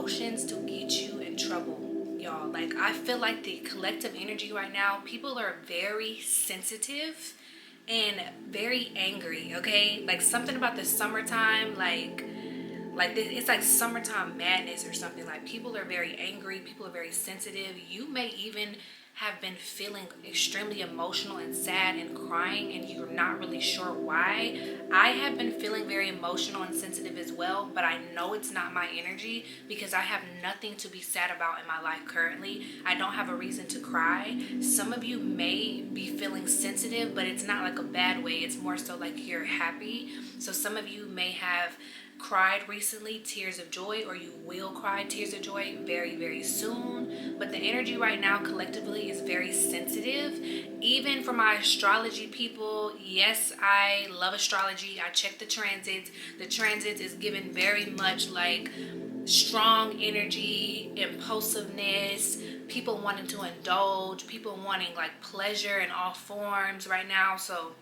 emotions to get you in trouble, y'all. Like, I feel like the collective energy right now, people are very sensitive and very angry, okay? Like, something about the summertime, like it's like summertime madness or something. Like, people are very angry, people are very sensitive. You may even have been feeling extremely emotional and sad and crying, and you're not really sure why. I have been feeling very emotional and sensitive as well, but I know it's not my energy because I have nothing to be sad about in my life currently. I don't have a reason to cry. Some of you may be feeling sensitive, but it's not like a bad way. It's more so like you're happy. So some of you may have cried recently, tears of joy, or you will cry tears of joy very, very soon. But the energy right now collectively is very sensitive. Even for my astrology people, yes, I love astrology. I check the transits. The transits is given very much like strong energy, impulsiveness, people wanting to indulge, people wanting like pleasure in all forms right now. So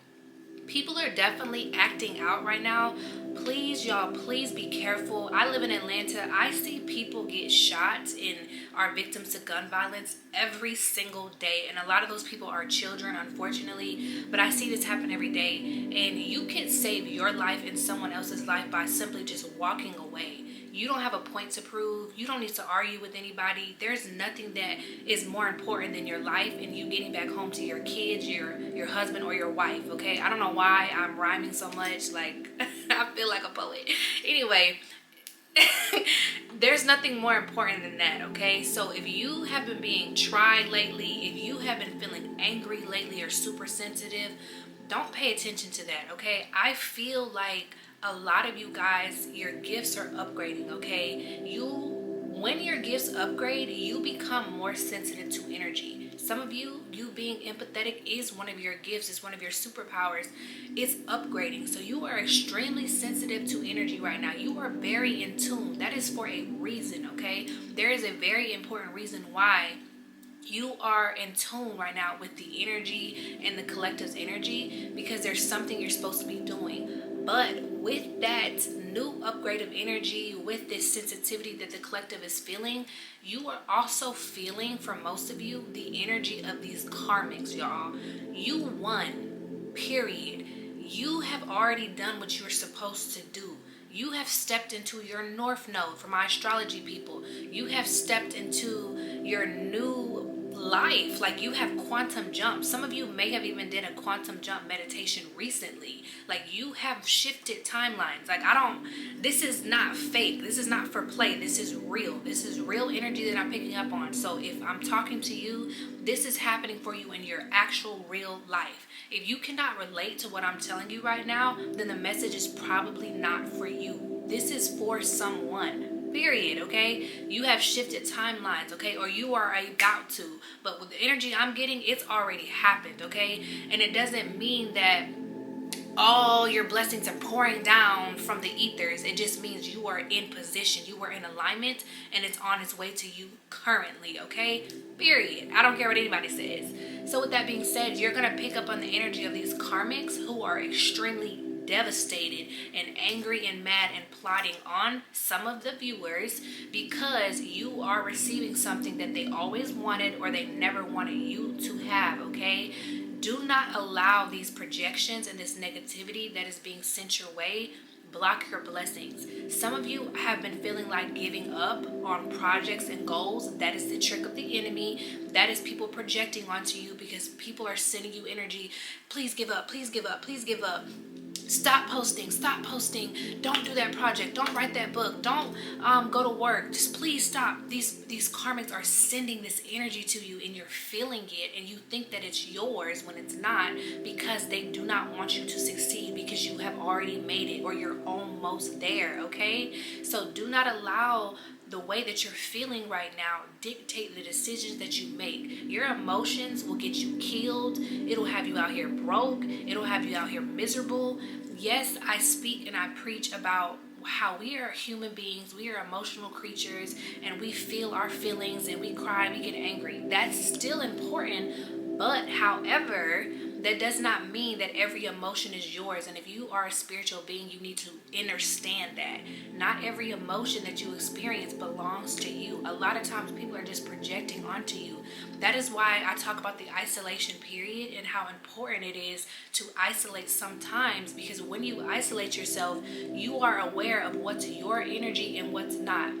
people are definitely acting out right now. Please, y'all, please be careful. I live in Atlanta. I see people get shot and are victims to gun violence every single day. And a lot of those people are children, unfortunately. But I see this happen every day. And you can save your life and someone else's life by simply just walking away. You don't have a point to prove. You don't need to argue with anybody. There's nothing that is more important than your life and you getting back home to your kids, your husband, or your wife, okay? I don't know why I'm rhyming so much. Like, I feel like a poet. Anyway, there's nothing more important than that, okay? So if you have been being tried lately, if you have been feeling angry lately or super sensitive, don't pay attention to that, okay? I feel like a lot of you guys, your gifts are upgrading, okay? When your gifts upgrade, you become more sensitive to energy. Some of you being empathetic is one of your gifts, it's one of your superpowers. It's upgrading. So you are extremely sensitive to energy right now. You are very in tune. That is for a reason, okay? There is a very important reason why you are in tune right now with the energy and the collective's energy, because there's something you're supposed to be doing. But with that new upgrade of energy, with this sensitivity that the collective is feeling, you are also feeling, for most of you, the energy of these karmics, y'all. You won, period. You have already done what you're supposed to do. You have stepped into your north node. For my astrology people, you have stepped into your new life. Like, you have quantum jump. Some of you may have even did a quantum jump meditation recently. Like, you have shifted timelines. Like, this is not fake. This is not for play. This is real. This is real energy that I'm picking up on. So if I'm talking to you, this is happening for you in your actual real life. If you cannot relate to what I'm telling you right now, then the message is probably not for you. This is for someone, period, okay? You have shifted timelines, okay? Or you are about to. But with the energy I'm getting, it's already happened, okay? And it doesn't mean that all your blessings are pouring down from the ethers. It just means you are in position, you are in alignment, and it's on its way to you currently, okay? Period. I don't care what anybody says. So with that being said, you're going to pick up on the energy of these karmics who are extremely devastated and angry and mad and plotting on some of the viewers because you are receiving something that they always wanted or they never wanted you to have, okay? Do not allow these projections and this negativity that is being sent your way block your blessings. Some of you have been feeling like giving up on projects and goals. That is the trick of the enemy. That is people projecting onto you because people are sending you energy. Please give up, please give up, please give up. Stop posting, don't do that project, don't write that book, don't go to work, just please stop. These karmics are sending this energy to you and you're feeling it and you think that it's yours when it's not, because they do not want you to succeed because you have already made it or you're almost there, okay? So do not allow the way that you're feeling right now dictate the decisions that you make. Your emotions will get you killed. It'll have you out here broke. It'll have you out here miserable. Yes, I speak and I preach about how we are human beings, we are emotional creatures, and we feel our feelings and we cry, we get angry. That's still important, but however, that does not mean that every emotion is yours. And if you are a spiritual being, you need to understand that not every emotion that you experience belongs to you. A lot of times people are just projecting onto you. That is why I talk about the isolation period and how important it is to isolate sometimes, because when you isolate yourself, you are aware of what's your energy and what's not.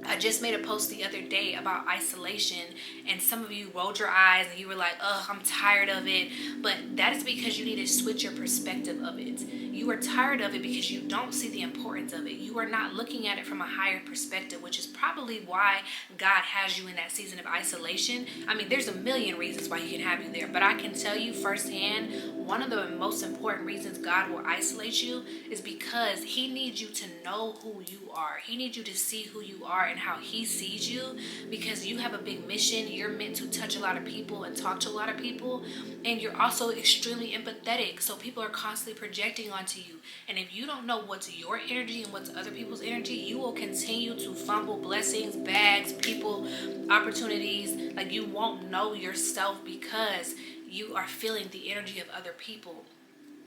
I just made a post the other day about isolation, and some of you rolled your eyes and you were like, "Ugh, I'm tired of it." But that is because you need to switch your perspective of it. You are tired of it because you don't see the importance of it. You are not looking at it from a higher perspective, which is probably why God has you in that season of isolation. I mean, there's a million reasons why He can have you there, but I can tell you firsthand, one of the most important reasons God will isolate you is because He needs you to know who you are. He needs you to see who you are and how He sees you, because you have a big mission. You're meant to touch a lot of people and talk to a lot of people, and you're also extremely empathetic, so people are constantly projecting onto you. And if you don't know what's your energy and what's other people's energy, you will continue to fumble blessings, bags, people, opportunities. Like, you won't know yourself because you are feeling the energy of other people.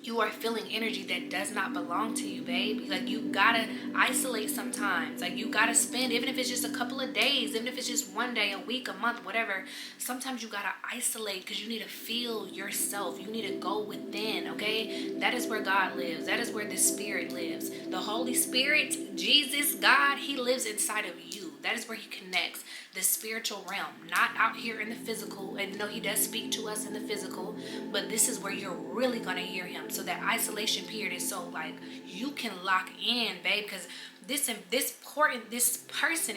You are feeling energy that does not belong to you, babe. Like, you gotta isolate sometimes. Like, you gotta spend, even if it's just a couple of days, even if it's just one day, a week, a month, whatever. Sometimes you gotta isolate because you need to feel yourself. You need to go within, okay? That is where God lives. That is where the Spirit lives. The Holy Spirit, Jesus, God, He lives inside of you. That is where He connects. The spiritual realm, not out here in the physical. And no, He does speak to us in the physical, but this is where you're really going to hear Him. So that isolation period is so, like, you can lock in, babe, because this person,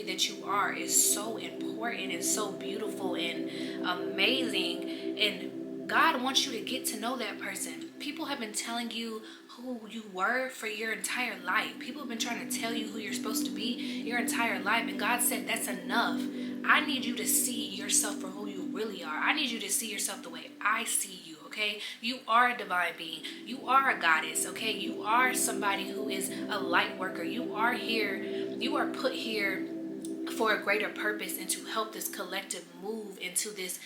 that you are is so important and so beautiful and amazing. And God wants you to get to know that person. People have been telling you who you were for your entire life. People have been trying to tell you who you're supposed to be your entire life. And God said, that's enough. I need you to see yourself for who you really are. I need you to see yourself the way I see you, okay? You are a divine being. You are a goddess, okay? You are somebody who is a light worker. You are here. You are put here for a greater purpose and to help this collective move into this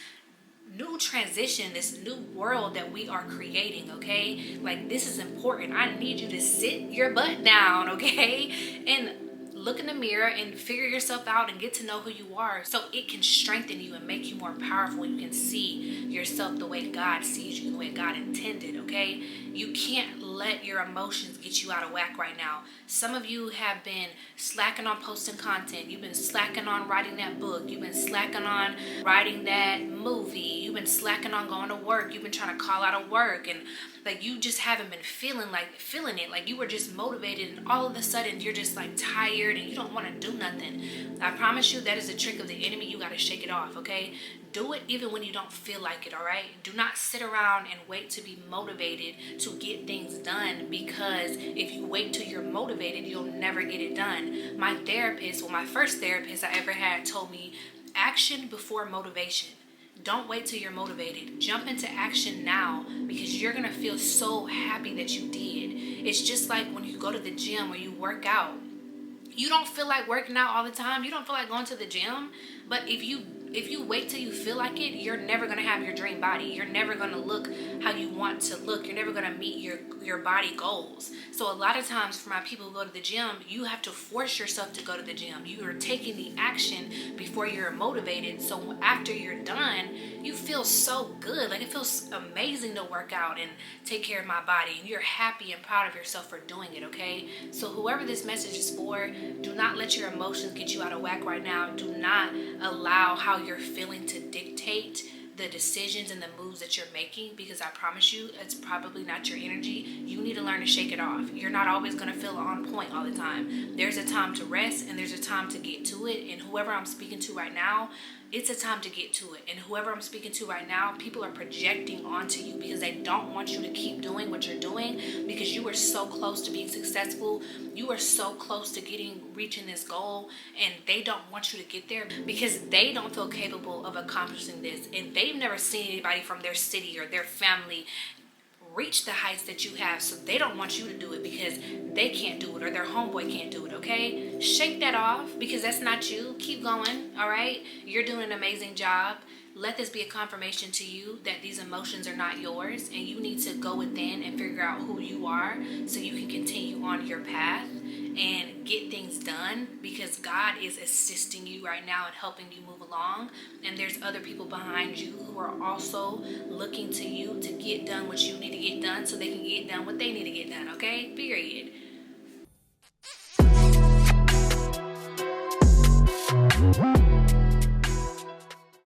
new transition, this new world that we are creating, okay? Like, this is important. I need you to sit your butt down, okay? And look in the mirror and figure yourself out and get to know who you are, so it can strengthen you and make you more powerful. You can see yourself the way God sees you, the way God intended, okay? You can't let your emotions get you out of whack right now. Some of you have been slacking on posting content. You've been slacking on writing that book. You've been slacking on writing that movie. You've been slacking on going to work. You've been trying to call out of work, and like, you just haven't been feeling it. Like, you were just motivated, and all of a sudden you're just like tired and you don't want to do nothing. I promise you, that is a trick of the enemy. You got to shake it off, okay? Do it even when you don't feel like it, all right? Do not sit around and wait to be motivated to get things done, because if you wait till you're motivated, you'll never get it done. My first therapist I ever had told me, action before motivation. Don't wait till you're motivated. Jump into action now, because you're going to feel so happy that you did. It's just like when you go to the gym or you work out. You don't feel like working out all the time. You don't feel like going to the gym. But if you wait till you feel like it, you're never going to have your dream body. You're never going to look how you want to look. You're never going to meet your body goals. So a lot of times for my people who go to the gym, you have to force yourself to go to the gym. You are taking the action before you're motivated. So after you're done, you feel so good. Like, it feels amazing to work out and take care of my body. And you're happy and proud of yourself for doing it, okay? So whoever this message is for, do not let your emotions get you out of whack right now. Do not allow how you're feeling to dictate the decisions and the moves that you're making, because I promise you, it's probably not your energy. You need to learn to shake it off. You're not always going to feel on point all the time. There's a time to rest and there's a time to get to it. And whoever I'm speaking to right now, it's a time to get to it. And whoever I'm speaking to right now, people are projecting onto you because they don't want you to keep doing what you're doing, because you are so close to being successful. You are so close to reaching this goal, and they don't want you to get there because they don't feel capable of accomplishing this. And they've never seen anybody from their city or their family reach the heights that you have, so they don't want you to do it because they can't do it, or their homeboy can't do it, okay? Shake that off, because that's not you. Keep going, all right? You're doing an amazing job. let this be a confirmation to you that these emotions are not yours, and you need to go within and figure out who you are so you can continue on your path and get things done, because God is assisting you right now and helping you move along, and there's other people behind you who are also looking to you to get done what you need to get done so they can get done what they need to get done, okay? Period.